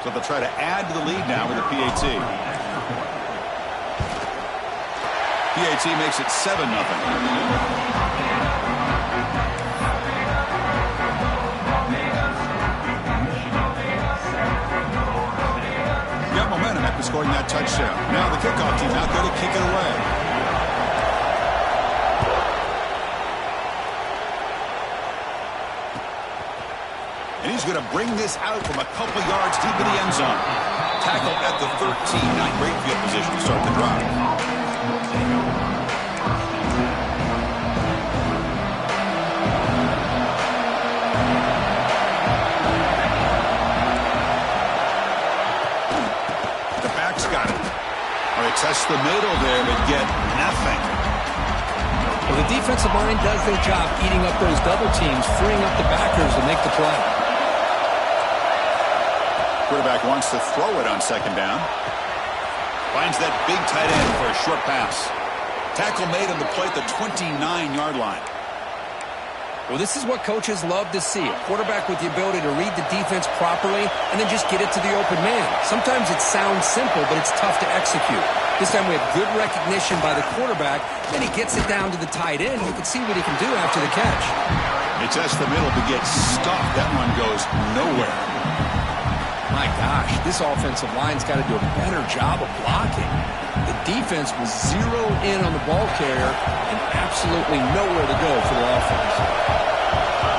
So they'll try to add to the lead now with a PAT. PAT makes it 7-0. Got momentum after scoring that touchdown. Now the kickoff team out there to kick it away. And he's going to bring this out from a couple yards deep in the end zone. Tackle at the 13. Not great field position to start the drive. Test the middle there, but get nothing. Well, the defensive line does their job eating up those double teams, freeing up the backers to make the play. Quarterback wants to throw it on second down. Finds that big tight end for a short pass. Tackle made on the play at the 29-yard line. Well, this is what coaches love to see. A quarterback with the ability to read the defense properly and then just get it to the open man. Sometimes it sounds simple, but it's tough to execute. This time we have good recognition by the quarterback. Then he gets it down to the tight end. You can see what he can do after the catch. He tests the middle to get stuffed. That one goes nowhere. My gosh, this offensive line's got to do a better job of blocking. The defense was zeroed in on the ball carrier and absolutely nowhere to go for the offense.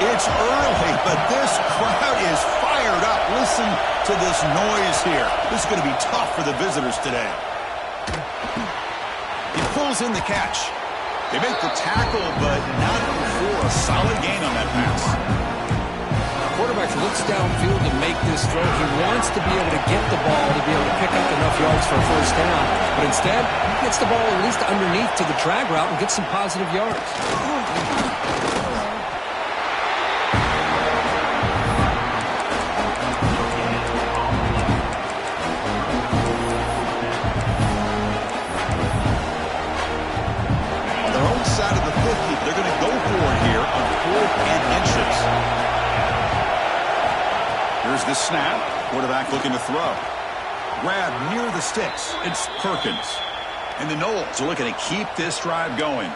It's early, but this crowd is fired up. Listen to this noise here. This is going to be tough for the visitors today. He pulls in the catch. They make the tackle, but not before a solid gain on that pass. Quarterback looks downfield to make this throw. He wants to be able to get the ball to be able to pick up enough yards for a first down. But instead, he gets the ball at least underneath to the drag route and gets some positive yards. On their own side of the 50, they're going to go for it here on 4th and inches. Here's the snap. Quarterback looking to throw. Grab near the sticks. It's Perkins. And the Noles are looking to keep this drive going.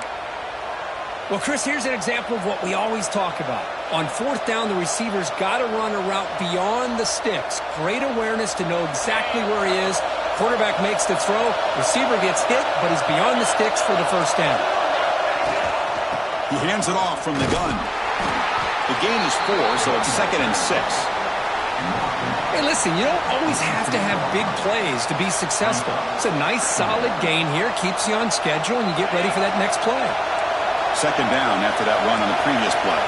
Well, Chris, here's an example of what we always talk about. On 4th down, the receiver's got to run a route beyond the sticks. Great awareness to know exactly where he is. Quarterback makes the throw. Receiver gets hit, but he's beyond the sticks for the first down. He hands it off from the gun. The gain is 4, so it's 2nd and 6. Hey, listen, you don't always have to have big plays to be successful. It's a nice, solid gain here. Keeps you on schedule, and you get ready for that next play. 2nd down after that run on the previous play.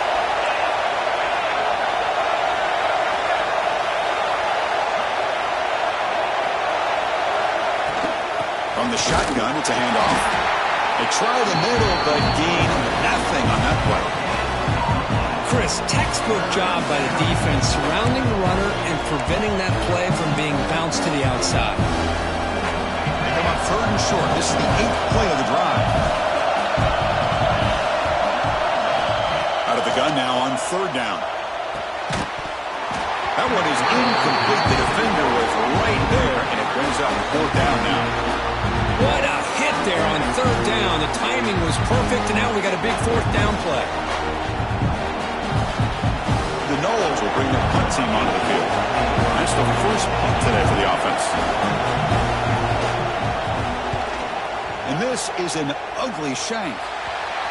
From the shotgun, it's a handoff. They try the middle, but gain nothing on that play. Chris, textbook job by the defense surrounding the runner and preventing that play from being bounced to the outside. They come up 3rd and short. This is the 8th play of the drive. Out of the gun now on 3rd down. That one is incomplete. The defender was right there, and it brings up 4th down now. What a hit there on 3rd down. The timing was perfect, and now we got a big 4th down play. The Noles will bring their punt team onto the field. That's the first punt today for the offense. And this is an ugly shank.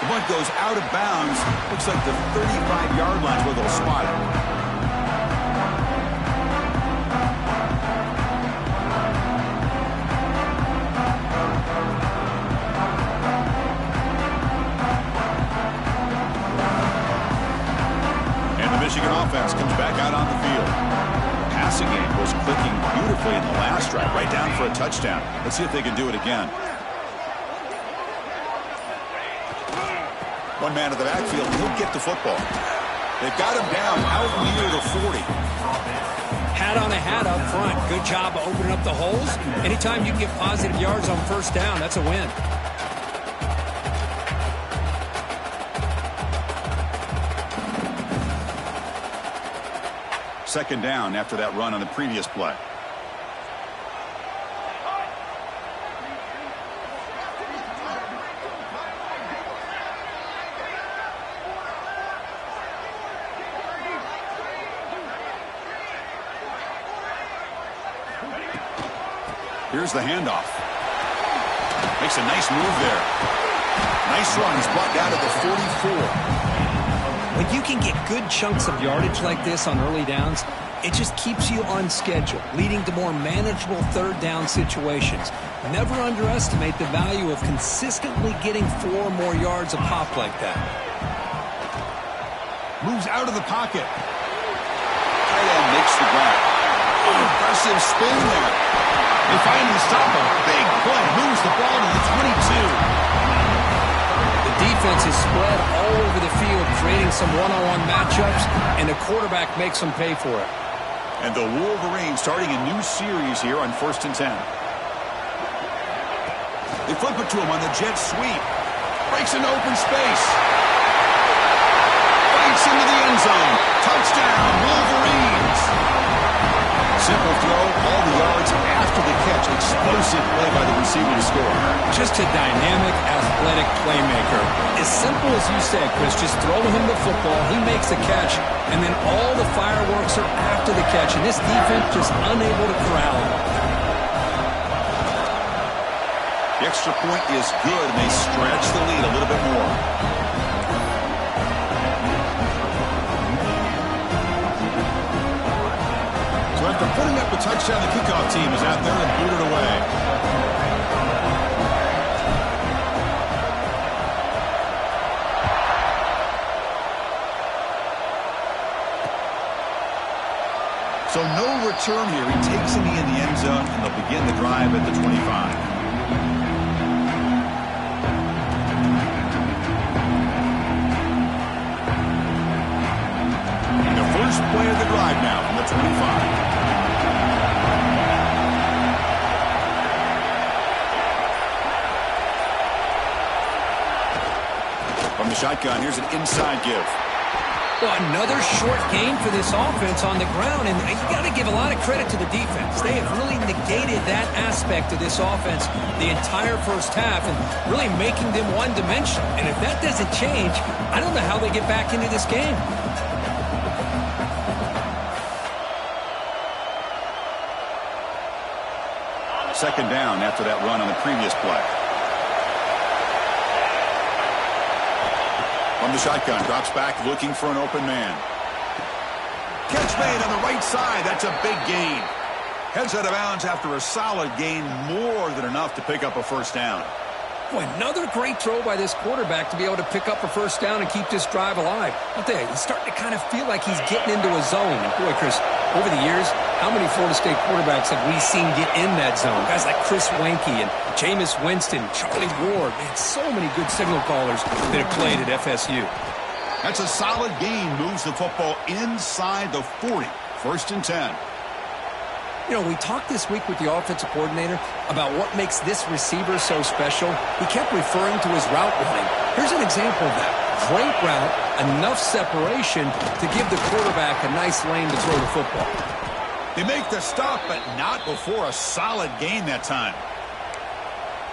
The punt goes out of bounds. Looks like the 35-yard line where they'll spot it. Michigan offense comes back out on the field. Passing game was clicking beautifully in the last drive, right down for a touchdown. Let's see if they can do it again. One man at the backfield, he'll get the football. They've got him down out near the 40. Hat on a hat up front. Good job of opening up the holes. Anytime you can get positive yards on 1st down, that's a win. Second down after that run on the previous play. Here's the handoff. Makes a nice move there. Nice run. He's brought down to the 44. When you can get good chunks of yardage like this on early downs, it just keeps you on schedule, leading to more manageable third down situations. Never underestimate the value of consistently getting 4 or more yards a pop like that. Moves out of the pocket. Tight end makes the grab. Impressive spin there. They finally stop him. Big play. Moves the ball to the 22. The defense is spread all over the field, creating some one-on-one matchups, and the quarterback makes them pay for it. And the Wolverines starting a new series here on 1st and 10. They flip it to him on the jet sweep. Breaks into open space. Fights into the end zone. Touchdown, Wolverines. Simple throw, all the yards after the catch. Explosive play by the receiver to score. Just a dynamic, athletic playmaker. As simple as you said, Chris, just throw him the football, he makes the catch, and then all the fireworks are after the catch, and this defense just unable to corral him. The extra point is good, and they stretch the lead a little bit more. So after putting up a touchdown, the kickoff team is out there and booted away. So no return here. He takes him in the end zone, and they'll begin the drive at the 25. First play of the drive now from the 25. From the shotgun, here's an inside give. Well, another short gain for this offense on the ground, and you got to give a lot of credit to the defense. They have really negated that aspect of this offense the entire first half and really making them one-dimensional. And if that doesn't change, I don't know how they get back into this game. Second down after that run on the previous play. From the shotgun, drops back looking for an open man. Catch made on the right side. That's a big gain. Heads out of bounds after a solid gain, more than enough to pick up a first down. Boy, another great throw by this quarterback to be able to pick up a first down and keep this drive alive. I'll tell you, he's starting to kind of feel like he's getting into a zone. And boy, Chris, over the years, how many Florida State quarterbacks have we seen get in that zone? Guys like Chris Weinke and Jameis Winston, Charlie Ward. Man, so many good signal callers that have played at FSU. That's a solid gain. Moves the football inside the 40. 1st and 10. You know, we talked this week with the offensive coordinator about what makes this receiver so special. He kept referring to his route running. Here's an example of that. Great route, enough separation to give the quarterback a nice lane to throw the football. They make the stop, but not before a solid gain that time.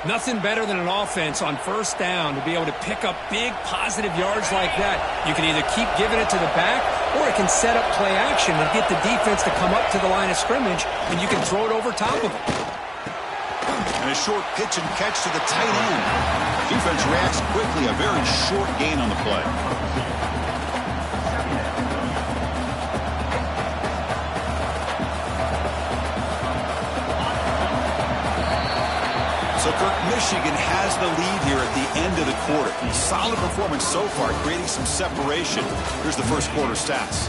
Nothing better than an offense on first down to be able to pick up big positive yards like that. You can either keep giving it to the back, or it can set up play action and get the defense to come up to the line of scrimmage, and you can throw it over top of them. And a short pitch and catch to the tight end. Defense reacts quickly. A very short gain on the play. So, Kirk, Michigan has the lead here at the end of the quarter. Solid performance so far, creating some separation. Here's the first quarter stats.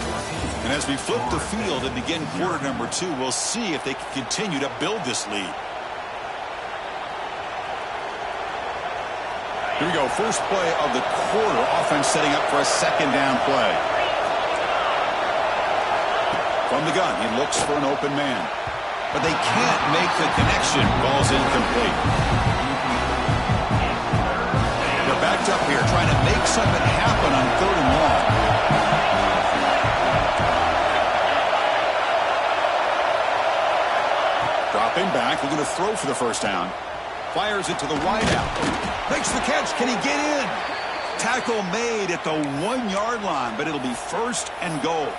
And as we flip the field and begin quarter number 2, we'll see if they can continue to build this lead. Here we go. First play of the quarter. Offense setting up for a second down play. From the gun, he looks for an open man. But they can't make the connection. Ball's incomplete. They're backed up here trying to make something happen on 3rd and long. Dropping back, looking to throw for the first down. Fires it to the wideout. Makes the catch. Can he get in? Tackle made at the 1-yard line, but it'll be 1st and goal.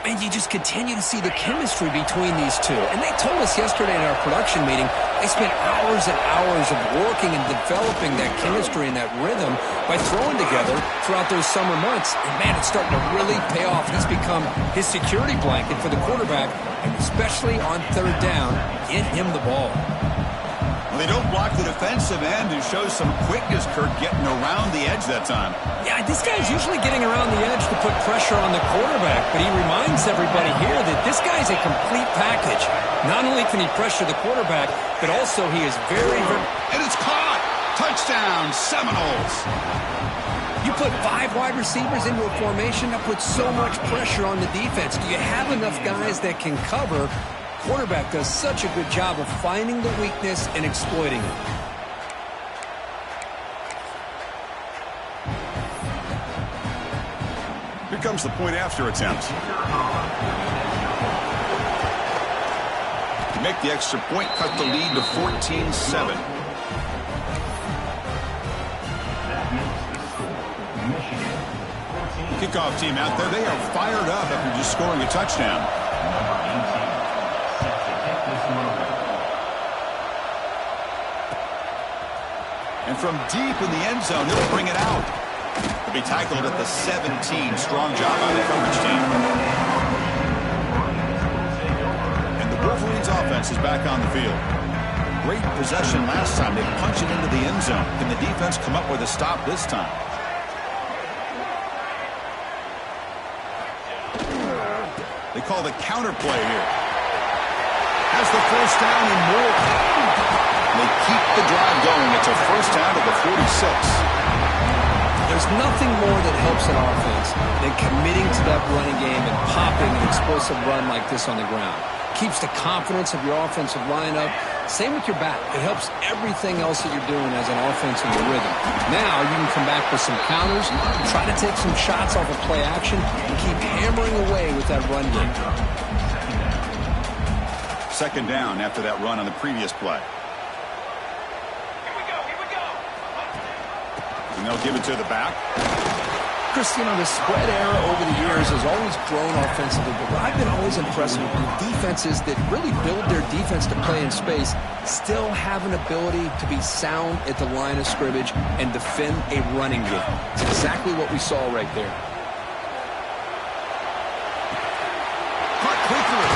And you just continue to see the chemistry between these two. And they told us yesterday in our production meeting, they spent hours and hours of working and developing that chemistry and that rhythm by throwing together throughout those summer months. And, man, it's starting to really pay off. He's become his security blanket for the quarterback, and especially on third down, get him the ball. Well, they don't block the defensive end, who shows some quickness, Kurt, getting around the edge that time. Yeah, this guy's usually getting around the edge to put pressure on the quarterback, but he reminds everybody here that this guy's a complete package. Not only can he pressure the quarterback, but also he is very... And it's caught! Touchdown, Seminoles! You put 5 wide receivers into a formation, that puts so much pressure on the defense. Do you have enough guys that can cover? Quarterback does such a good job of finding the weakness and exploiting it. Here comes the point after attempt. Make the extra point, cut the lead to 14-7. Kickoff team out there. They are fired up after just scoring a touchdown. And from deep in the end zone, he'll bring it out. He'll be tackled at the 17. Strong job by the coverage team. And the Wolverines offense is back on the field. Great possession last time. They punch it into the end zone. Can the defense come up with a stop this time? They call the counter play here. Has the first down and more. They keep the drive going. It's a first down to the 46. There's nothing more that helps an offense than committing to that running game and popping an explosive run like this on the ground. Keeps the confidence of your offensive lineup. Same with your back. It helps everything else that you're doing as an offense in your rhythm. Now you can come back with some counters, try to take some shots off of play action, and keep hammering away with that run game. Second down after that run on the previous play. And they'll give it to the back. Chris, you know, the spread era over the years has always grown offensively, but what I've been always impressed with defenses that really build their defense to play in space still have an ability to be sound at the line of scrimmage and defend a running game. It's exactly what we saw right there. Caught quickly.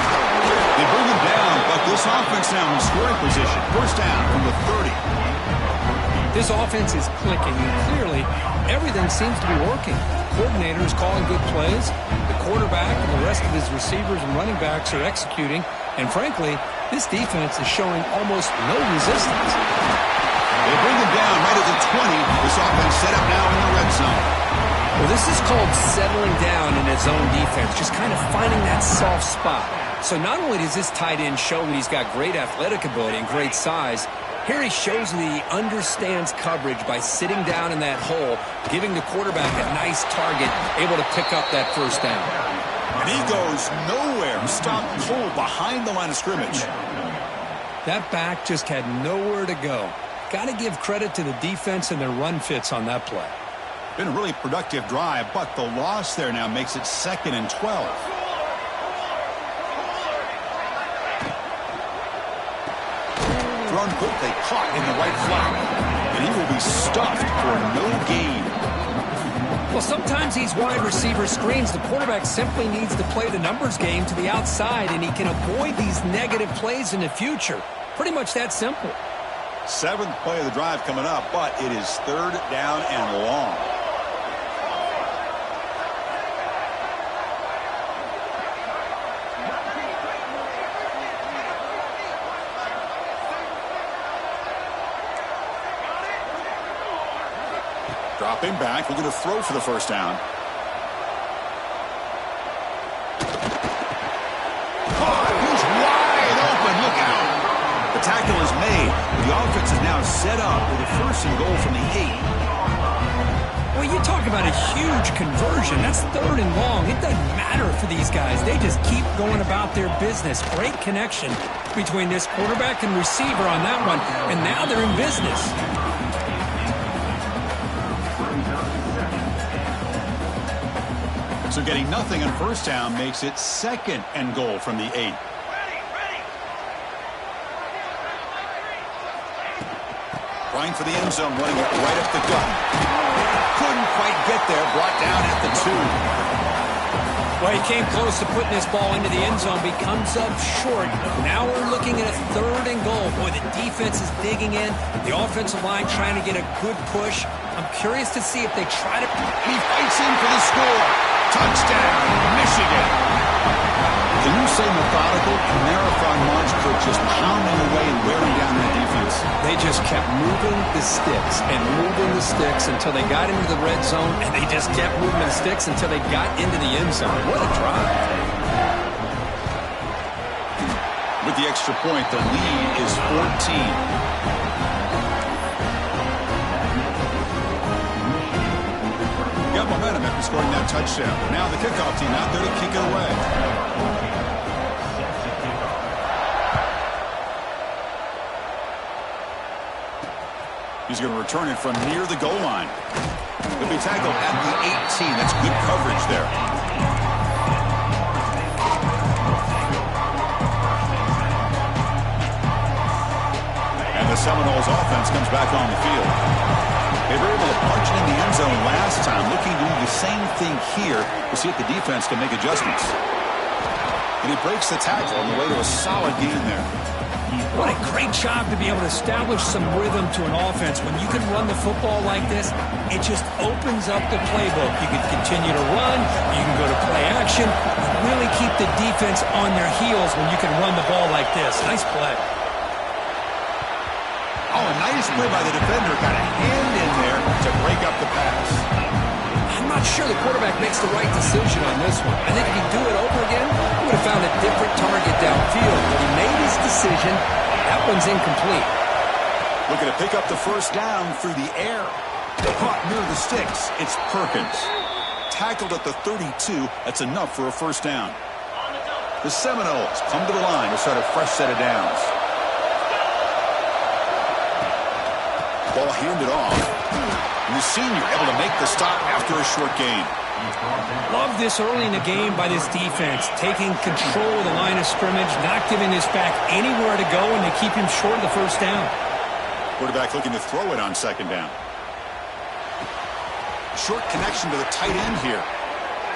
They bring him down, but this offense now in scoring position. First down from the 30. This offense is clicking, and clearly everything seems to be working. The coordinator is calling good plays. The quarterback and the rest of his receivers and running backs are executing. And frankly, this defense is showing almost no resistance. They bring him down right at the 20. This offense set up now in the red zone. Well, this is called settling down in his own defense, just kind of finding that soft spot. So not only does this tight end show that he's got great athletic ability and great size, here he shows that he understands coverage by sitting down in that hole, giving the quarterback a nice target, able to pick up that first down. And he goes nowhere. Stopped cold behind the line of scrimmage. That back just had nowhere to go. Got to give credit to the defense and their run fits on that play. Been a really productive drive, but the loss there now makes it 2nd and 12. Thrown quickly, caught in the right flat, and he will be stuffed for no gain. Well, sometimes these wide receiver screens, the quarterback simply needs to play the numbers game to the outside, and he can avoid these negative plays in the future. Pretty much that simple. 7th play of the drive coming up, but it is 3rd down and long. Dropping back, looking to throw for the first down. Oh, he's wide open. Look out. The tackle is made. The offense is now set up with a 1st and goal from the 8. Well, you talk about a huge conversion. That's 3rd and long. It doesn't matter for these guys. They just keep going about their business. Great connection between this quarterback and receiver on that one. And now they're in business. So getting nothing on first down makes it 2nd and goal from the 8. Trying for the end zone, running it right up the gut. Couldn't quite get there, brought down at the 2. Well, he came close to putting this ball into the end zone, but he comes up short. Now we're looking at a 3rd and goal. Boy, the defense is digging in. The offensive line trying to get a good push. I'm curious to see if they try to... He fights in for the score. Touchdown, Michigan. Can you say methodical? Marathon march for just pounding away and wearing down that defense. They just kept moving the sticks and moving the sticks until they got into the red zone, and they just kept moving the sticks until they got into the end zone. What a drive. With the extra point, the lead is 14. Got momentum after scoring that touchdown. Now the kickoff team out there to kick it away. He's going to return it from near the goal line. He'll be tackled at the 18. That's good coverage there. And the Seminoles offense comes back on the field. They were able to punch it in the end zone last time, looking to do the same thing here to see if the defense can make adjustments. And he breaks the tackle on the way to a solid gain there. What a great job to be able to establish some rhythm to an offense. When you can run the football like this, it just opens up the playbook. You can continue to run, you can go to play action, and really keep the defense on their heels when you can run the ball like this. Nice play. Oh, a nice play by the defender. Got a hand in there to break up the pass. I'm not sure the quarterback makes the right decision on this one. I think if he'd do it over again, he would have found a different target downfield. But he made his decision. That one's incomplete. Looking to pick up the first down through the air. Caught near the sticks. It's Perkins. Tackled at the 32. That's enough for a first down. The Seminoles come to the line to start a fresh set of downs. Ball handed off. And the senior able to make the stop after a short gain. Love this early in the game by this defense. Taking control of the line of scrimmage, not giving this back anywhere to go, and they keep him short of the first down. Quarterback looking to throw it on second down. Short connection to the tight end here.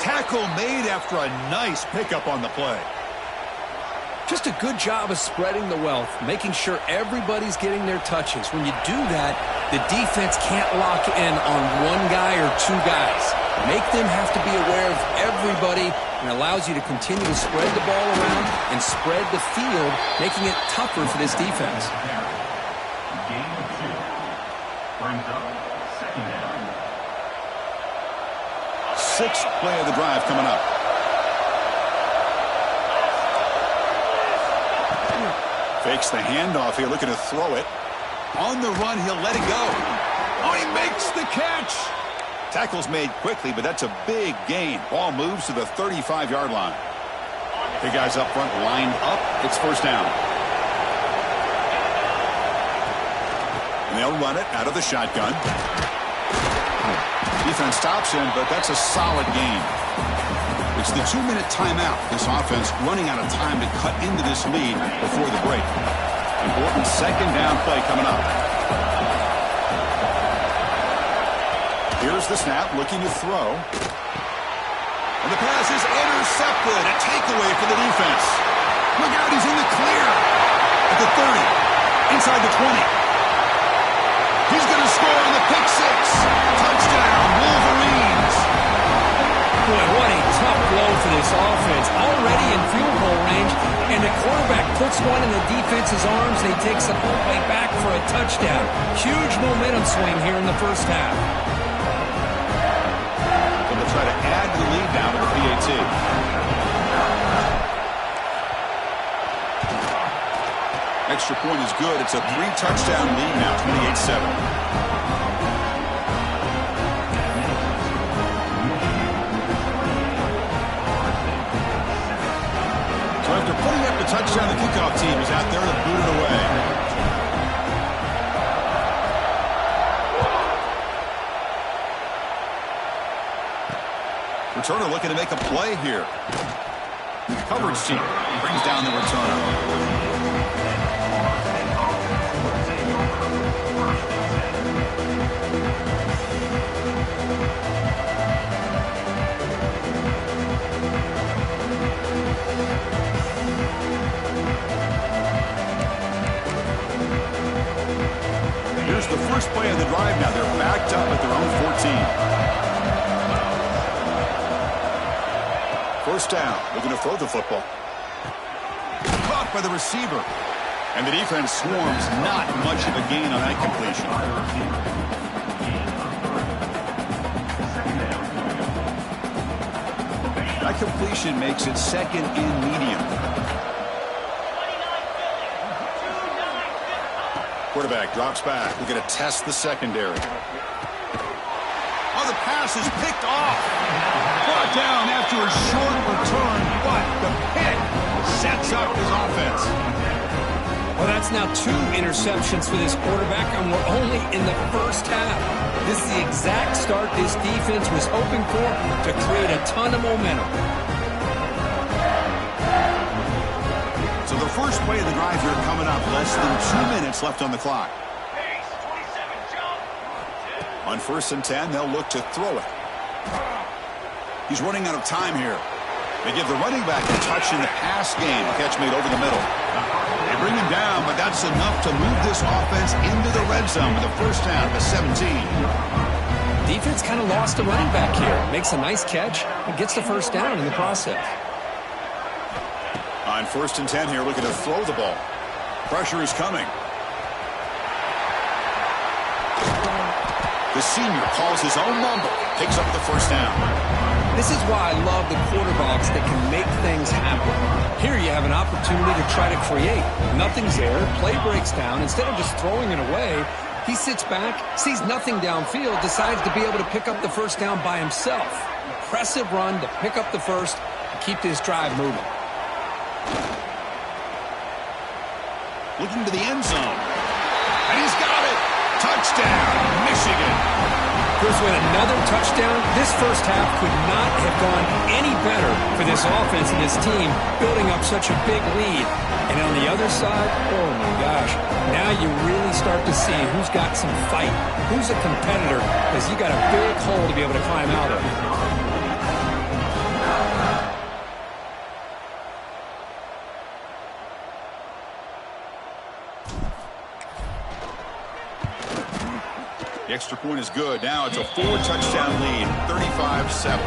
Tackle made after a nice pickup on the play. Just a good job of spreading the wealth, making sure everybody's getting their touches. When you do that, the defense can't lock in on one guy or two guys. Make them have to be aware of everybody, and allows you to continue to spread the ball around and spread the field, making it tougher for this defense. Game 2 brings up second down. 6th play of the drive coming up. Fakes the handoff here, looking to throw it. On the run, he'll let it go. Oh, he makes the catch. Tackle's made quickly, but that's a big gain. Ball moves to the 35-yard line. The guys up front lined up. It's first down. And they'll run it out of the shotgun. Defense stops him, but that's a solid gain. It's the 2-minute timeout. This offense running out of time to cut into this lead before the break. Important second down play coming up. Here's the snap, looking to throw. And the pass is intercepted. A takeaway for the defense. Look out, he's in the clear. At the 30. Inside the 20. He's going to score on the pick six. Touchdown, Wolverines. Boy, what a tough blow for this offense. Already in field goal range, and the quarterback puts one in the defense's arms, and he takes it all the way back for a touchdown. Huge momentum swing here in the first half. So they'll try to add the lead down to the PAT. Extra point is good. It's a 3-touchdown lead now, 28-7. After putting up the touchdown, the kickoff team is out there to boot it away. Returner looking to make a play here. Coverage team brings down the returner. Here's the first play of the drive now. They're backed up at their own 14. First down. They're going to throw the football. Caught by the receiver. And the defense swarms. Not much of a gain on that completion. That completion makes it second and medium. Quarterback drops back. We're going to test the secondary. Oh, the pass is picked off. Brought down after a short return, but the pick sets up his offense. Well, that's now 2 interceptions for this quarterback, and we're only in the first half. This is the exact start this defense was hoping for to create a ton of momentum. So the first play of the drive here coming up. Less than 2 minutes left on the clock. On 1st and 10, they'll look to throw it. He's running out of time here. They give the running back a touch in the pass game. A catch made over the middle. They bring him down, but that's enough to move this offense into the red zone with a first down at 17. Defense kind of lost a running back here. Makes a nice catch and gets the first down in the process. On 1st and 10 here, looking to throw the ball. Pressure is coming. The senior calls his own number. Picks up the first down. This is why I love the quarterbacks that can make things happen. Here you have an opportunity to try to create. Nothing's there. Play breaks down. Instead of just throwing it away, he sits back, sees nothing downfield, decides to be able to pick up the first down by himself. Impressive run to pick up the first and keep this drive moving. Looking to the end zone. And he's got it. Touchdown, Michigan. Chris, with another touchdown, this first half could not have gone any better for this offense and this team, building up such a big lead. And on the other side, oh my gosh, now you really start to see who's got some fight, who's a competitor, because you got a big hole to be able to climb out of. The extra point is good. Now it's a 4-touchdown lead, 35-7.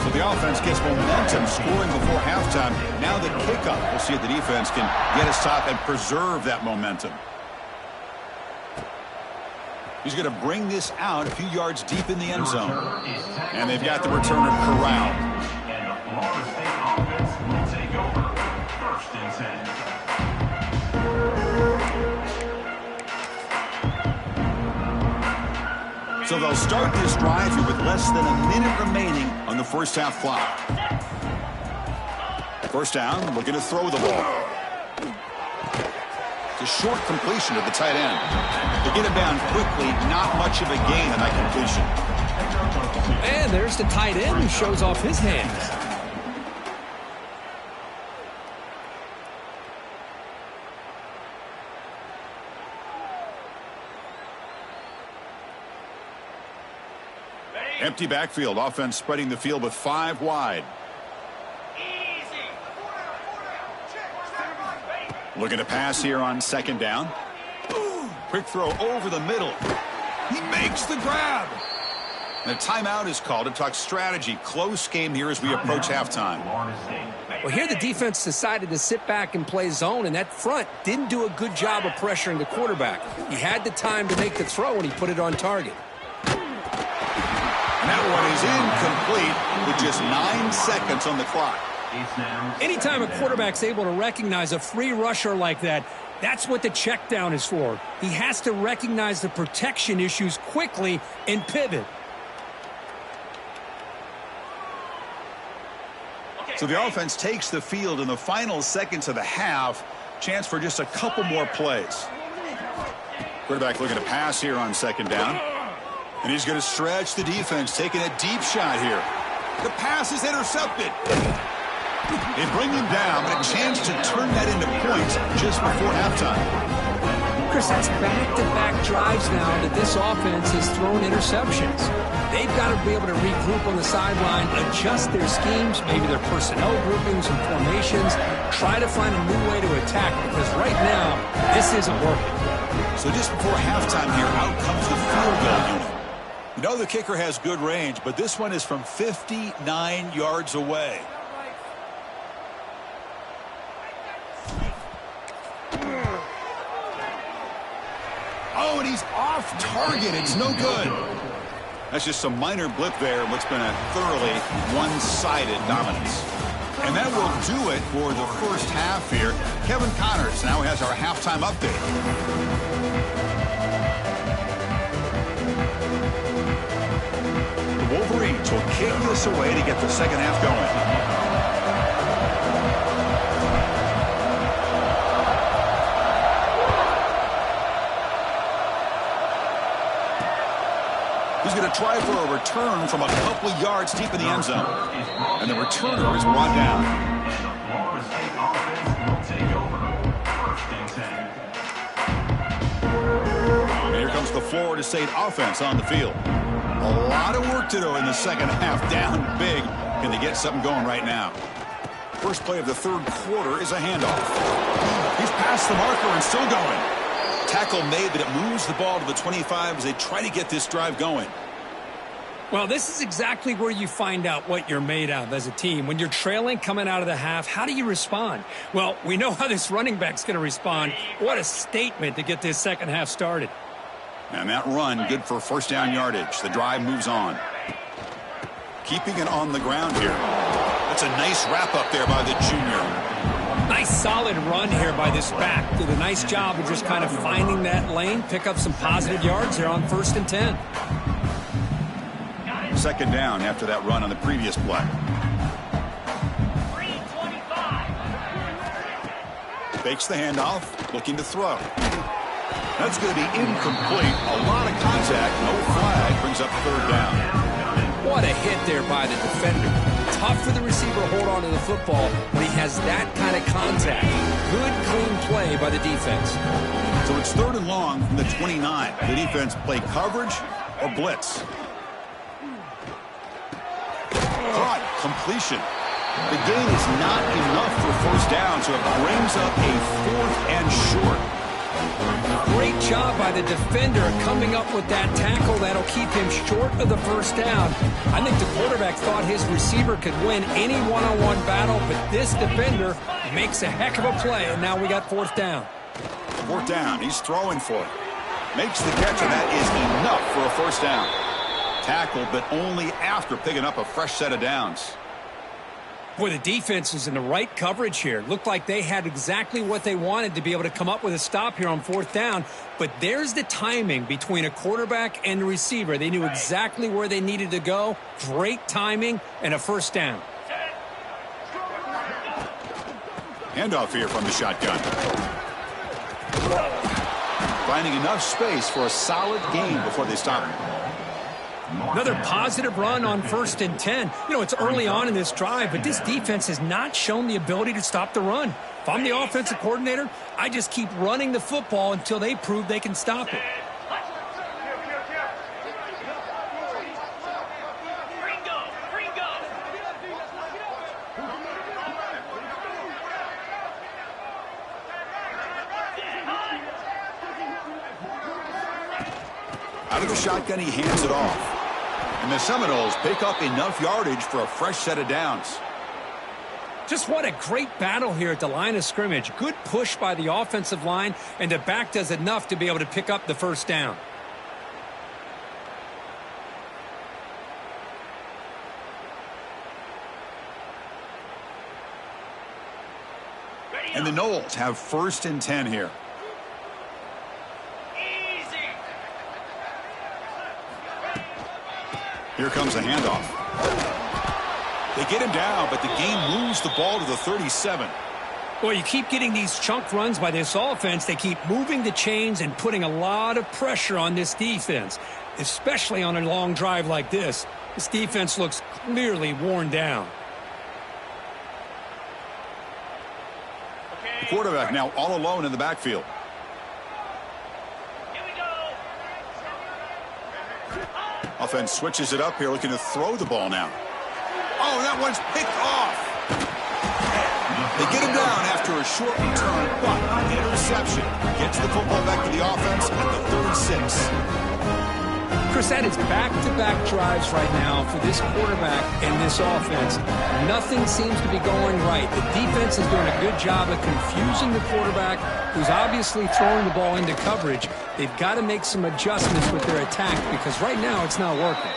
So the offense gets momentum, scoring before halftime. Now the kickoff. We'll see if the defense can get a stop and preserve that momentum. He's going to bring this out a few yards deep in the end zone. And they've got the returner corralled. Florida State offense will take over. 1st and 10. So they'll start this drive here with less than a minute remaining on the first half clock. First down, looking to throw the ball. It's a short completion to the tight end. To get him down quickly, not much of a gain on that completion. And there's the tight end who shows off his hands. Empty backfield. Offense spreading the field with 5 wide. Looking to pass here on 2nd down. Quick throw over the middle. He makes the grab. And a timeout is called to talk strategy. Close game here as we approach halftime. Well, here the defense decided to sit back and play zone, and that front didn't do a good job of pressuring the quarterback. He had the time to make the throw, and he put it on target. And that one is incomplete with just 9 seconds on the clock. Anytime a quarterback's able to recognize a free rusher like that, that's what the check down is for. He has to recognize the protection issues quickly and pivot. So the offense takes the field in the final seconds of the half. Chance for just a couple more plays. Quarterback looking to pass here on second down. And he's going to stretch the defense, taking a deep shot here. The pass is intercepted. They bring him down, but a chance to turn that into points just before halftime. Chris, that's back-to-back drives now that this offense has thrown interceptions. They've got to be able to regroup on the sideline, adjust their schemes, maybe their personnel groupings and formations, try to find a new way to attack, because right now, this isn't working. So just before halftime here, out comes the field goal unit. You know the kicker has good range, but this one is from 59 yards away. Oh, and he's off target. It's no good. That's just some minor blip there in what's been a thoroughly one-sided dominance. And that will do it for the first half here. Kevin Connors now has our halftime update. The Wolverines will kick this away to get the second half going. He's going to try for a return from a couple of yards deep in the end zone. And the returner is brought down. And here comes the Florida State offense on the field. A lot of work to do in the second half. Down big. Can they get something going right now? First play of the third quarter is a handoff. He's past the marker and still going. Tackle made, but it moves the ball to the 25 as they try to get this drive going. Well, this is exactly where you find out what you're made of as a team. When you're trailing coming out of the half, how do you respond? Well, we know how this running back's going to respond. What a statement to get this second half started. And that run, good for first down yardage. The drive moves on. Keeping it on the ground here. That's a nice wrap up there by the junior. Nice solid run here by this back. Did a nice job of just kind of finding that lane, pick up some positive yards here on 1st and 10. Second down after that run on the previous play. Fakes the handoff, looking to throw. That's going to be incomplete. A lot of contact, no flag, brings up third down. What a hit there by the defender. Tough for the receiver to hold on to the football when he has that kind of contact. Good, clean play by the defense. So it's 3rd and long from the 29. The defense play coverage or blitz. Caught, completion. The gain is not enough for first down, so it brings up a 4th and short. Great job by the defender coming up with that tackle that'll keep him short of the first down. I think the quarterback thought his receiver could win any one-on-one battle, but this defender makes a heck of a play, and now we got 4th down. 4th down, he's throwing for it. Makes the catch, and that is enough for a first down. Tackled, but only after picking up a fresh set of downs. Boy, the defense is in the right coverage here. Looked like they had exactly what they wanted to be able to come up with a stop here on 4th down. But there's the timing between a quarterback and the receiver. They knew exactly where they needed to go. Great timing and a first down. Handoff here from the shotgun. Finding enough space for a solid gain before they stop him. Another positive run on 1st and 10. You know, it's early on in this drive, but this defense has not shown the ability to stop the run. If I'm the offensive coordinator, I just keep running the football until they prove they can stop it. Out of the shotgun, he hands it off. And the Seminoles pick up enough yardage for a fresh set of downs. Just what a great battle here at the line of scrimmage. Good push by the offensive line, and the back does enough to be able to pick up the first down. And the Noles have 1st and 10 here. Here comes a handoff. They get him down, but the game moves the ball to the 37. Well, you keep getting these chunk runs by this offense. They keep moving the chains and putting a lot of pressure on this defense, especially on a long drive like this. This defense looks clearly worn down. The quarterback now all alone in the backfield. Offense switches it up here, looking to throw the ball now. Oh, that one's picked off. They get him down after a short return, but interception gets the football back to the offense at the 3rd and 6. Chris, that is back-to-back drives right now for this quarterback and this offense. Nothing seems to be going right. The defense is doing a good job of confusing the quarterback, who's obviously throwing the ball into coverage. They've got to make some adjustments with their attack because right now it's not working.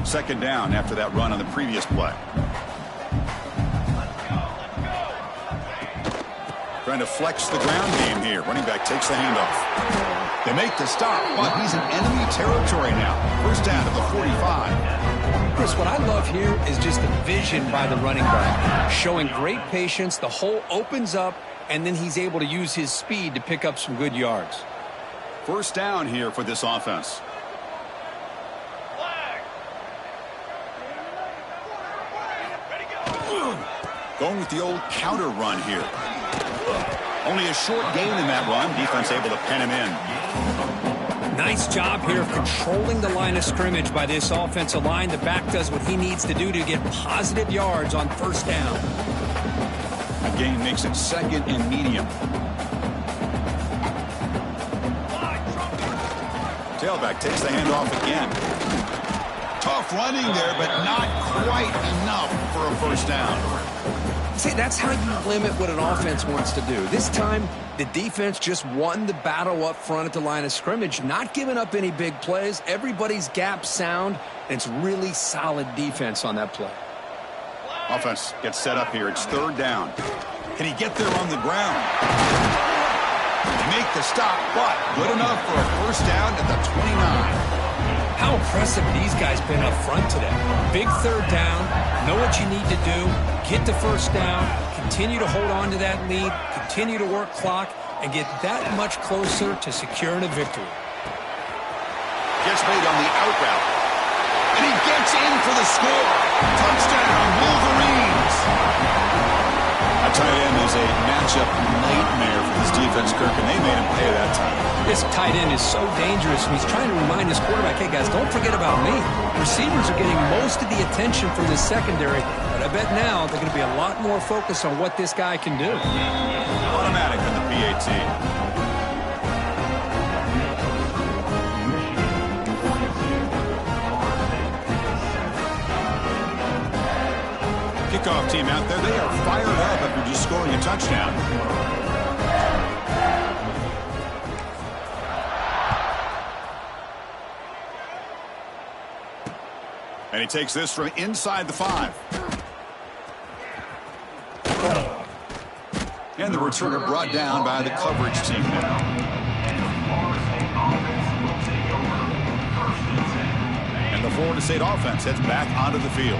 Second down after that run on the previous play. Trying to flex the ground game here. Running back takes the handoff. They make the stop, but he's in enemy territory now. First down at the 45. Chris, what I love here is just the vision by the running back. Showing great patience. The hole opens up, and then he's able to use his speed to pick up some good yards. First down here for this offense. Going with the old counter run here. Only a short gain in that run. Defense able to pen him in. Nice job here of controlling the line of scrimmage by this offensive line. The back does what he needs to do to get positive yards on first down. The gain makes it 2nd and medium. Tailback takes the handoff again. Tough running there, but not quite enough for a first down. See, that's how you limit what an offense wants to do. This time, the defense just won the battle up front at the line of scrimmage, not giving up any big plays. Everybody's gap sound, and it's really solid defense on that play. Offense gets set up here. It's 3rd down. Can he get there on the ground? They make the stop, but good enough for a first down at the 29. How impressive these guys been up front today. Big 3rd down, know what you need to do, get the first down, continue to hold on to that lead, continue to work clock, and get that much closer to securing a victory. Gets made on the out route. And he gets in for the score. Touchdown, Wolverines. A tight end is a matchup nightmare for this defense, Kirk, and they made him pay that time. This tight end is so dangerous, and he's trying to remind his quarterback, hey, guys, don't forget about me. Receivers are getting most of the attention from this secondary, but I bet now they're going to be a lot more focused on what this guy can do. Automatic on the PAT. Kickoff team out there, they are fired up after just scoring a touchdown. And he takes this from inside the 5. And the returner brought down by the coverage team now. And the Florida State offense heads back onto the field.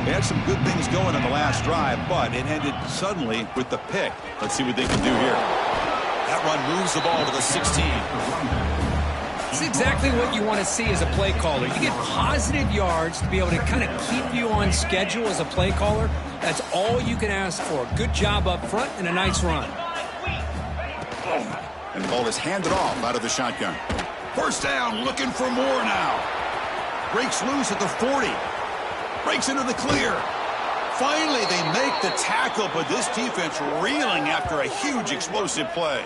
They had some good things going on the last drive, but it ended suddenly with the pick. Let's see what they can do here. That run moves the ball to the 16. It's exactly what you want to see as a play caller. You get positive yards to be able to kind of keep you on schedule as a play caller. That's all you can ask for. Good job up front and a nice run. And the ball is handed off out of the shotgun. First down, looking for more now. Breaks loose at the 40. Breaks into the clear. Finally, they make the tackle, but this defense reeling after a huge explosive play.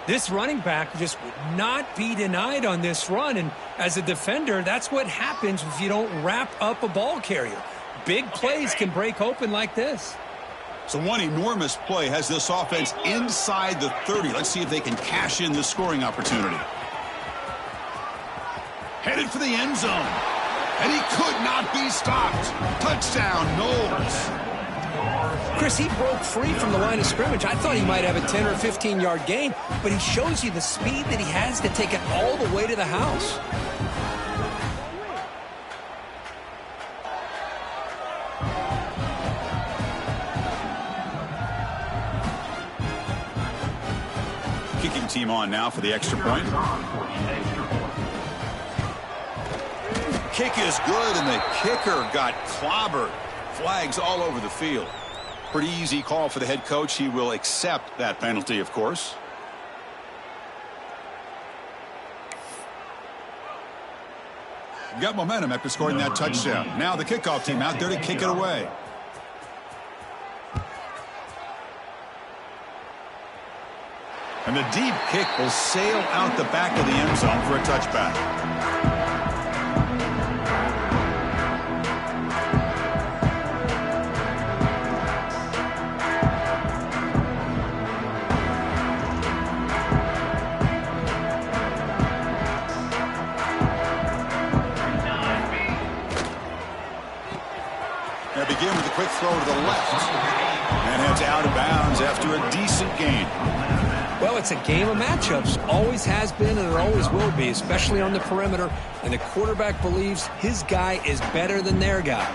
This running back just would not be denied on this run, and as a defender, that's what happens if you don't wrap up a ball carrier. Big plays can break open like this. So one enormous play has this offense inside the 30. Let's see if they can cash in this scoring opportunity. Headed for the end zone. And he could not be stopped. Touchdown, Knowles. Chris, he broke free from the line of scrimmage. I thought he might have a 10 or 15-yard gain, but he shows you the speed that he has to take it all the way to the house. kicking team on now for the extra point. Kick is good, and the kicker got clobbered. Flags all over the field. Pretty easy call for the head coach. He will accept that penalty, of course. Got momentum after scoring that touchdown. Now the kickoff team out there to kick it away. And the deep kick will sail out the back of the end zone for a touchback. They begin with a quick throw to the left. And heads out of bounds after a decent gain. Well, it's a game of matchups. Always has been and it always will be, especially on the perimeter. And the quarterback believes his guy is better than their guy.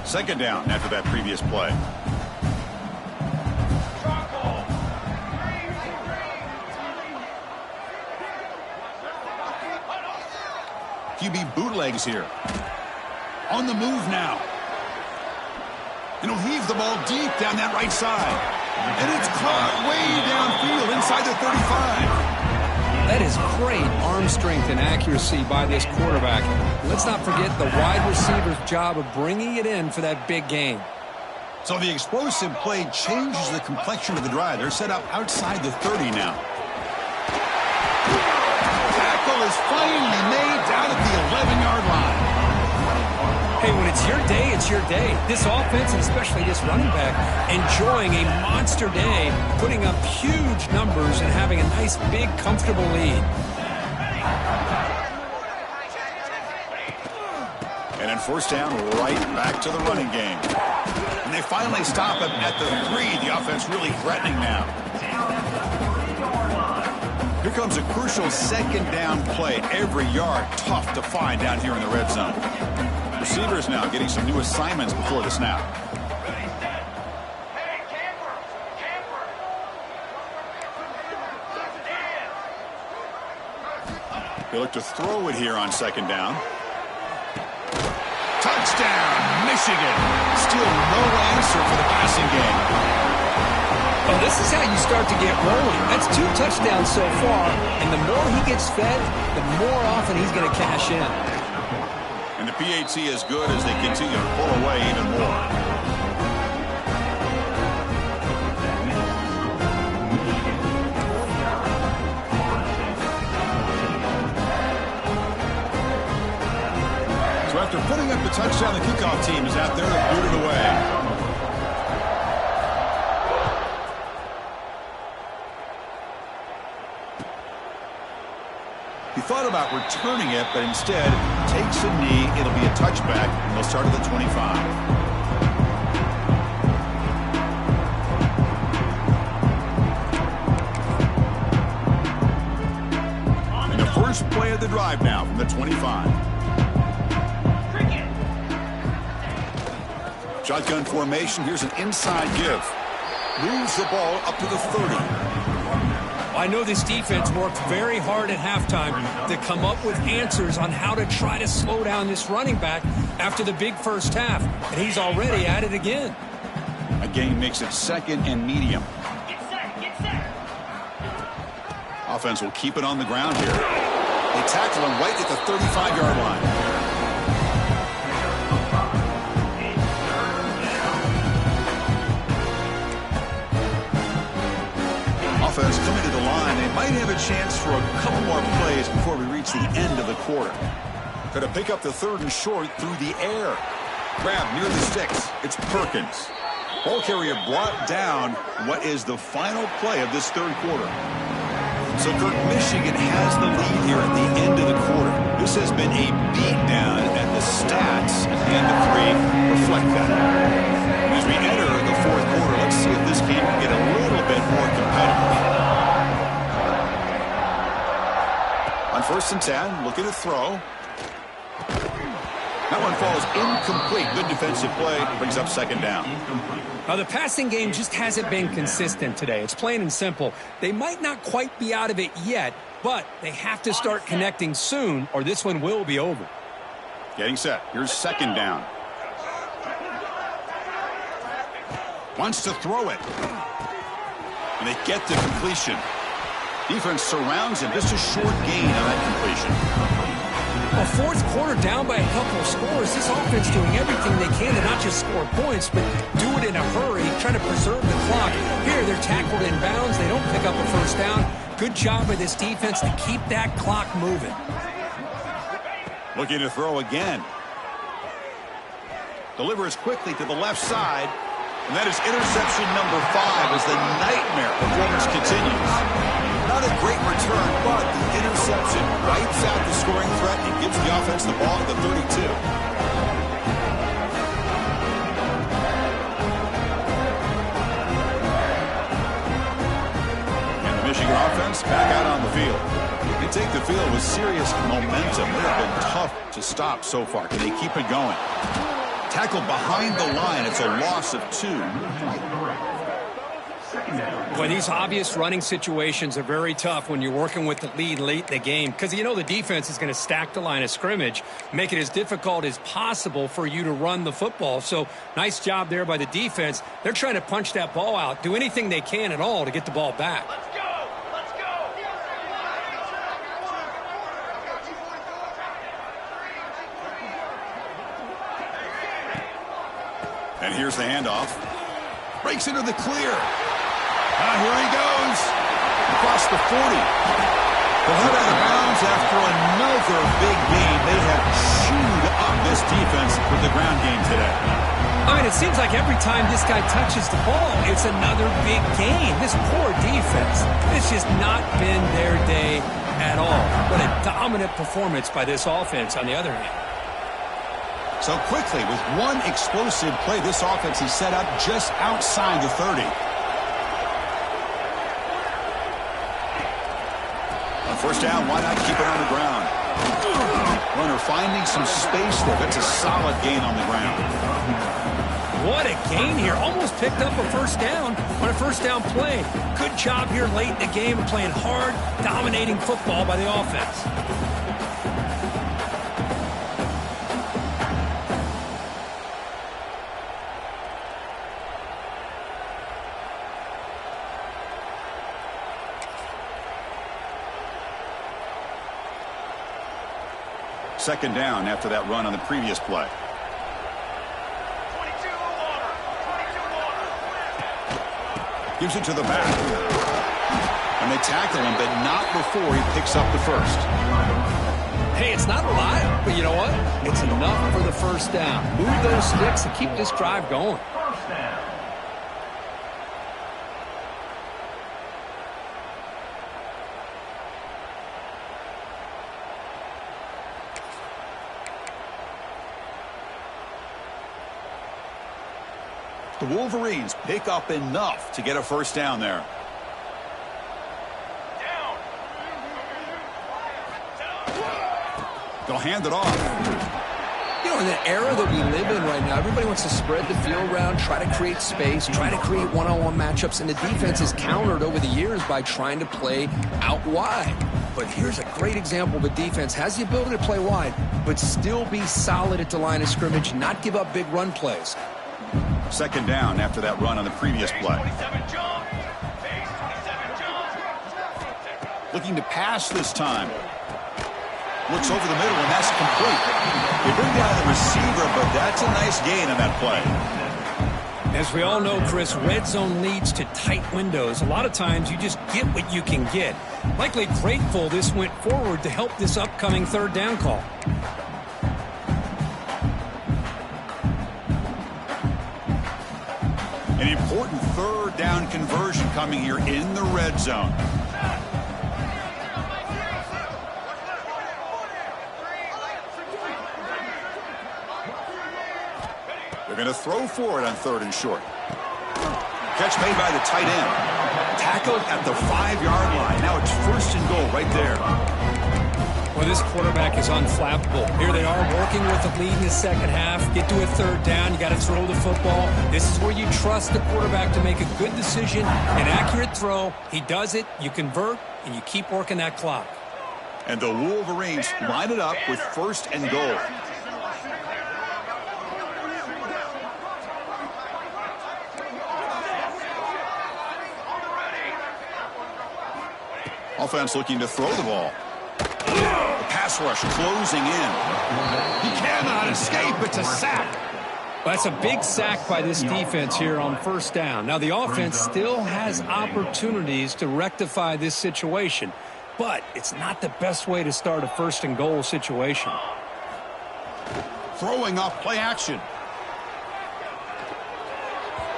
Second down after that previous play. QB bootlegs here. On the move now. And he'll heave the ball deep down that right side. And it's caught way downfield inside the 35. That is great arm strength and accuracy by this quarterback. Let's not forget the wide receiver's job of bringing it in for that big gain. So the explosive play changes the complexion of the drive. They're set up outside the 30 now. Tackle is finally made down at the 11-yard line. Hey, when it's your day, it's your day. This offense, and especially this running back, enjoying a monster day, putting up huge numbers and having a nice, big, comfortable lead. And then first down, right back to the running game. And they finally stop him at the 3. The offense really threatening now. Here comes a crucial second down play. Every yard tough to find down here in the red zone. Receivers now getting some new assignments before the snap. They look to throw it here on second down. Touchdown, Michigan. Still no answer for the passing game. Oh, this is how you start to get rolling. That's 2 touchdowns so far, and the more he gets fed, the more often he's going to cash in. And the PAT is good as they continue to pull away even more. So after putting up the touchdown, the kickoff team is out there to boot it away. He thought about returning it, but instead takes a knee. It'll be a touchback, and they'll start at the 25. And the first play of the drive now from the 25. Shotgun formation. Here's an inside give. Moves the ball up to the 30. I know this defense worked very hard at halftime to come up with answers on how to try to slow down this running back after the big first half, and he's already at it again. A gain makes it second and medium. Get set. Offense will keep it on the ground here. They tackle him right at the 35-yard line. Offense coming to the line. They might have a chance for a couple more plays before we reach the end of the quarter. Going to pick up the 3rd and short through the air. Grab near the sticks. It's Perkins. Ball carrier brought down what is the final play of this 3rd quarter. So Kirk, Michigan has the lead here at the end of the quarter. This has been a beatdown, and the stats at the end of 3 reflect that. As we enter the 4th quarter, let's see if this game can get a little bit more competitive. On 1st and 10, looking to throw. That one falls incomplete. Good defensive play. Brings up second down. Now, the passing game just hasn't been consistent today. It's plain and simple. They might not quite be out of it yet, but they have to start connecting soon or this one will be over. Getting set. Here's second down. Wants to throw it. And they get the completion. Defense surrounds him. Just a short gain on that completion. A fourth quarter down by a couple of scores. This offense doing everything they can to not just score points, but do it in a hurry, trying to preserve the clock. Here, they're tackled in bounds. They don't pick up a first down. Good job by this defense to keep that clock moving. Looking to throw again. Delivers quickly to the left side. And that is interception number 5 as the nightmare performance continues. Not a great return, but the interception wipes out the scoring threat and gives the offense the ball at the 32. And the Michigan offense back out on the field. They take the field with serious momentum. They have been tough to stop so far. Can they keep it going? Tackled behind the line. It's a loss of 2. Boy, these obvious running situations are very tough when you're working with the lead late in the game because you know the defense is going to stack the line of scrimmage, make it as difficult as possible for you to run the football. So nice job there by the defense. They're trying to punch that ball out, do anything they can at all to get the ball back. Let's go! Let's go! And here's the handoff. Breaks into the clear. Here he goes. Across the 40. They'll head out of bounds after another big gain. They have chewed up this defense with the ground game today. I mean, it seems like every time this guy touches the ball, it's another big gain. This poor defense, it's just not been their day at all. What a dominant performance by this offense on the other hand. So quickly, with one explosive play, this offense is set up just outside the 30. On first down, why not keep it on the ground? Runner finding some space there. That's a solid gain on the ground. What a gain here. Almost picked up a first down on a first down play. Good job here late in the game, playing hard, dominating football by the offense. Second down after that run on the previous play. 22 water. 22 water. Gives it to the back. And they tackle him, but not before he picks up the first. Hey, it's not a lot, but you know what? It's enough for the first down. Move those sticks and keep this drive going. First down. The Wolverines pick up enough to get a first down there. Down. They'll hand it off. You know, in the era that we live in right now, everybody wants to spread the field around, try to create space, try to create one-on-one matchups, and the defense is countered over the years by trying to play out wide. But here's a great example. The defense has the ability to play wide, but still be solid at the line of scrimmage, not give up big run plays. Second down after that run on the previous play. 27 jump. Phase 27 jump. Looking to pass this time. Looks over the middle, and that's complete. They bring down the receiver, but that's a nice gain on that play. As we all know, Chris, red zone leads to tight windows. A lot of times you just get what you can get. Likely grateful this went forward to help this upcoming third down call. An important third down conversion coming here in the red zone. They're going to throw for it on third and short. Catch made by the tight end. Tackled at the 5-yard line. Now it's first and goal right there. Well, this quarterback is unflappable. Here they are working with the lead in the second half. Get to a third down. You got to throw the football. This is where you trust the quarterback to make a good decision, an accurate throw. He does it, you convert, and you keep working that clock. And the Wolverines line it up with 1st and goal. Offense looking to throw the ball. The pass rush closing in. He cannot escape. It's a sack. Well, that's a big sack by this defense here on 1st down. Now, the offense still has opportunities to rectify this situation, but it's not the best way to start a 1st and goal situation. Throwing off play action.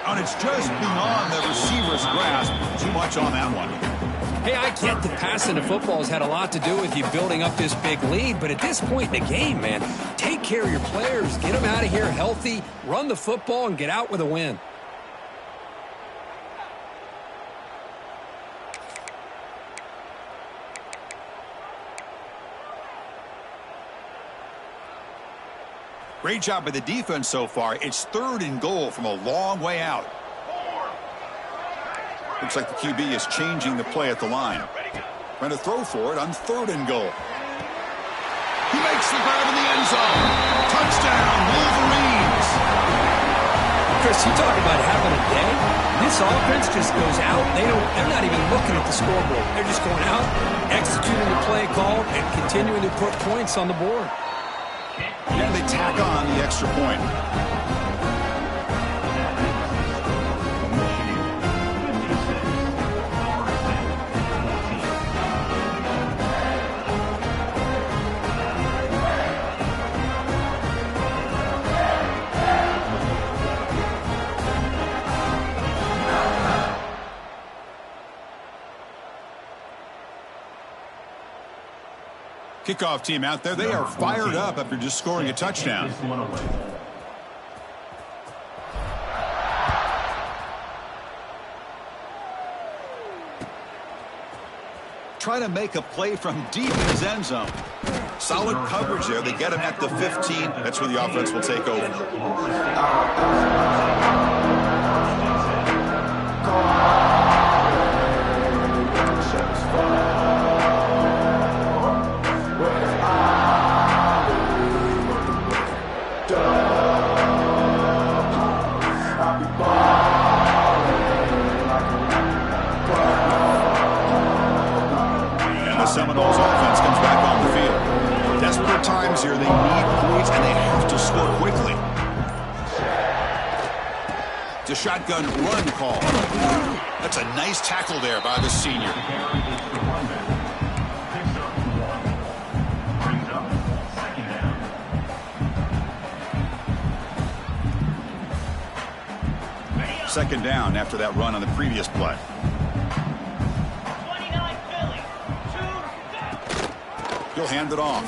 And it's just beyond the receiver's grasp. Too much on that one. Hey, I get that passing the football has had a lot to do with you building up this big lead, but at this point in the game, man, take care of your players. Get them out of here healthy, run the football, and get out with a win. Great job by the defense so far. It's 3rd and goal from a long way out. Looks like the QB is changing the play at the line. Trying to throw for it on 3rd and goal. He makes the grab in the end zone. Touchdown, Wolverines. Chris, you talk about having a day. This offense just goes out. They're not even looking at the scoreboard. They're just going out, executing the play call, and continuing to put points on the board. And they tack on the extra point. Kickoff team out there. They are fired up after just scoring a touchdown. Trying to make a play from deep in his end zone. Solid coverage there. They get him at the 15. That's where the offense will take over. Seminoles offense comes back on the field. Desperate times here. They need points, and they have to score quickly. It's a shotgun run call. That's a nice tackle there by the senior. Second down after that run on the previous play. He'll hand it off.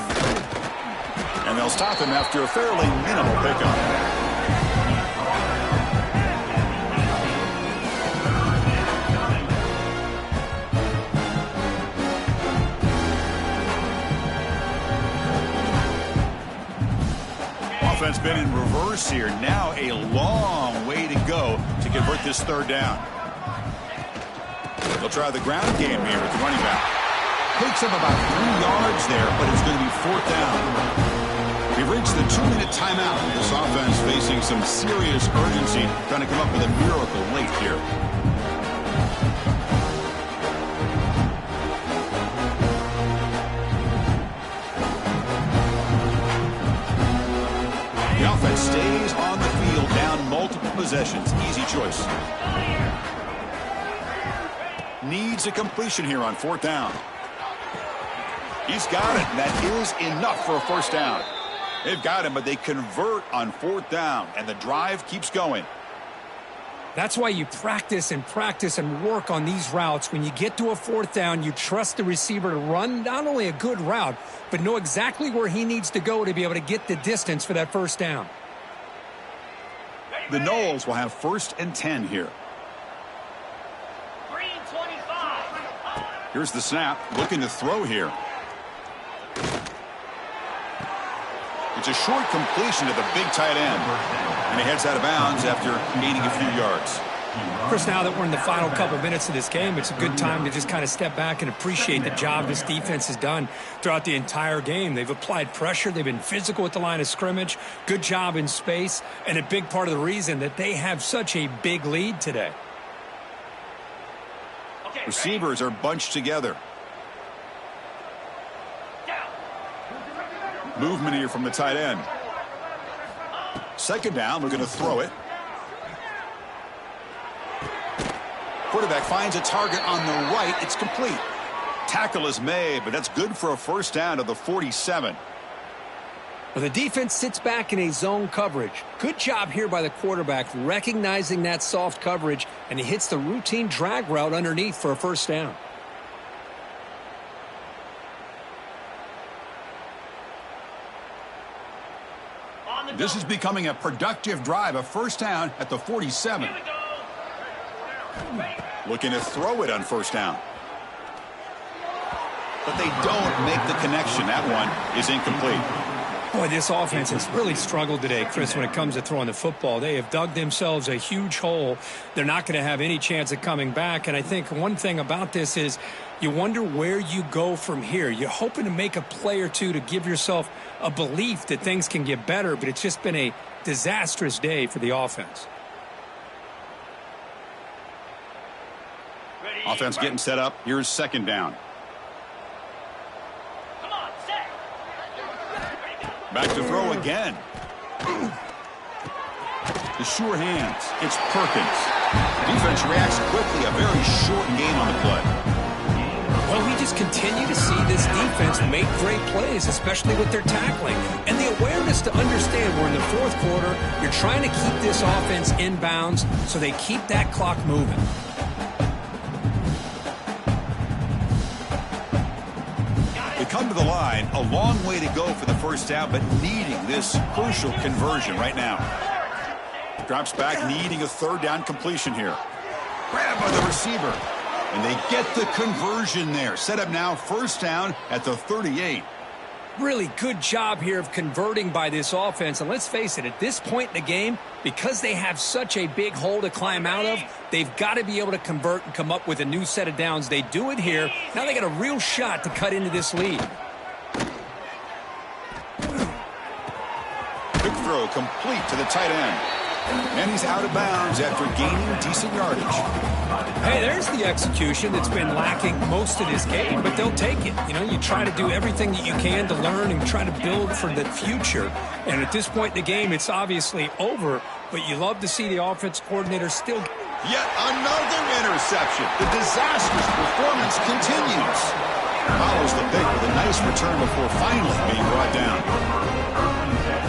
And they'll stop him after a fairly minimal pickup. Offense been in reverse here. Now a long way to go to convert this 3rd down. They'll try the ground game here with the running back. Takes him about 3 yards there, but it's going to be 4th down. We've reached the 2-minute timeout. This offense facing some serious urgency, trying to come up with a miracle late here. The offense stays on the field, down multiple possessions. Easy choice. Needs a completion here on 4th down. He's got it, and that is enough for a 1st down. They've got him, but they convert on 4th down, and the drive keeps going. That's why you practice and work on these routes. When you get to a 4th down, you trust the receiver to run not only a good route, but know exactly where he needs to go to be able to get the distance for that 1st down. The Noles will have 1st and 10 here. Here's the snap, looking to throw here. It's a short completion to the big tight end. And he heads out of bounds after gaining a few yards. Chris, now that we're in the final couple minutes of this game, it's a good time to just kind of step back and appreciate the job this defense has done throughout the entire game. They've applied pressure. They've been physical at the line of scrimmage. Good job in space. And a big part of the reason that they have such a big lead today. Receivers are bunched together. Movement here from the tight end. Second down, we're going to throw it. Quarterback finds a target on the right. It's complete. Tackle is made, but that's good for a first down to the 47. Well, the defense sits back in a zone coverage. Good job here by the quarterback recognizing that soft coverage, and he hits the routine drag route underneath for a first down. This is becoming a productive drive, a first down at the 47. Looking to throw it on first down. But they don't make the connection. That one is incomplete. Boy, this offense has really struggled today, Chris, when it comes to throwing the football. They have dug themselves a huge hole. They're not going to have any chance of coming back. And I think one thing about this is you wonder where you go from here. You're hoping to make a play or two to give yourself a belief that things can get better, but it's just been a disastrous day for the offense. Offense getting set up. Here's second down. Back to throw again. The sure hands. It's Perkins. Defense reacts quickly. A very short gain on the play. Well, we just continue to see this defense make great plays, especially with their tackling. And the awareness to understand we're in the fourth quarter. You're trying to keep this offense in bounds so they keep that clock moving. They come to the line, a long way to go for the first down, but needing this crucial conversion right now. Drops back, needing a third down completion here. Grabbed by the receiver. And they get the conversion there. Set up now, first down at the 38. Really good job here of converting by this offense. And let's face it, at this point in the game, because they have such a big hole to climb out of, they've got to be able to convert and come up with a new set of downs. They do it here. Now they got a real shot to cut into this lead. Quick throw complete to the tight end. And he's out of bounds after gaining decent yardage. Hey, there's the execution that's been lacking most of this game, but they'll take it. You know, you try to do everything that you can to learn and try to build for the future. And at this point in the game, it's obviously over, but you love to see the offense coordinator still. Yet another interception. The disastrous performance continues. Follows the pick with a nice return before finally being brought down.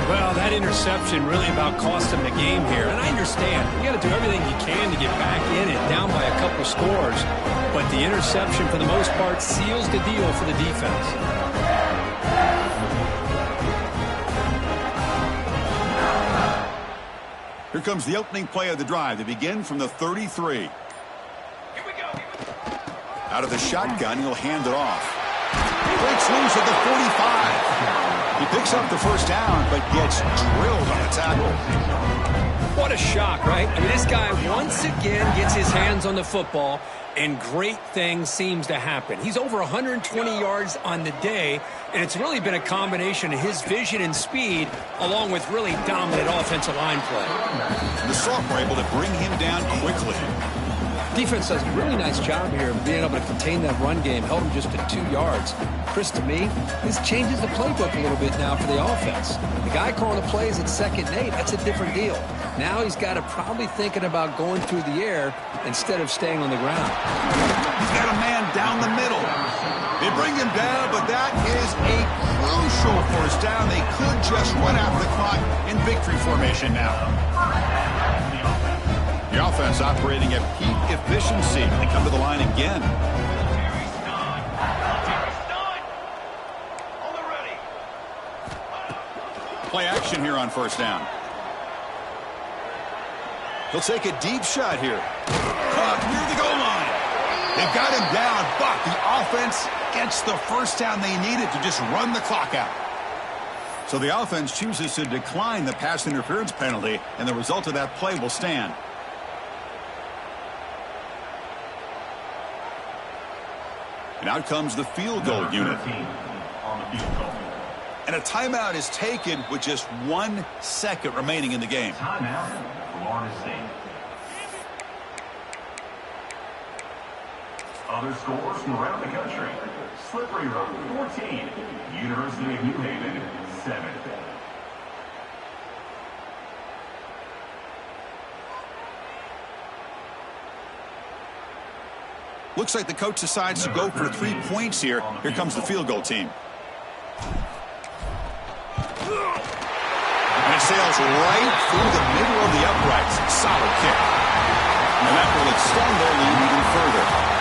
Well, that interception really about cost them the game here. And I understand. You got to do everything you can to get back in it, down by a couple scores. But the interception, for the most part, seals the deal for the defense. Here comes the opening play of the drive to begin from the 33. Out of the shotgun, he'll hand it off. Breaks loose at the 45. He picks up the first down, but gets drilled on the tackle. What a shock, right? I mean, this guy once again gets his hands on the football, and great things seems to happen. He's over 120 yards on the day, and it's really been a combination of his vision and speed, along with really dominant offensive line play. The sophomore able to bring him down quickly. Defense does a really nice job here of being able to contain that run game, held him just to 2 yards. Chris, to me, this changes the playbook a little bit now for the offense. The guy calling the plays at 2nd and 8, that's a different deal. Now he's got to probably thinking about going through the air instead of staying on the ground. He's got a man down the middle. They bring him down, but that is a crucial first down. They could just run out the clock in victory formation now. The offense operating at peak efficiency. They come to the line again. Play action here on first down. He'll take a deep shot here. Caught near the goal line. They've got him down, but the offense gets the first down they needed to just run the clock out. So the offense chooses to decline the pass interference penalty, and the result of that play will stand. And out comes the field goal unit. On the field goal. And a timeout is taken with just 1 second remaining in the game. Timeout, Florida State. Other scores from around the country. Slippery Rock, 14. University of New Haven, 7. Looks like the coach decides to go for 3 points here. Here comes the field goal team. And it sails right through the middle of the uprights. Solid kick. And that will extend their lead even further.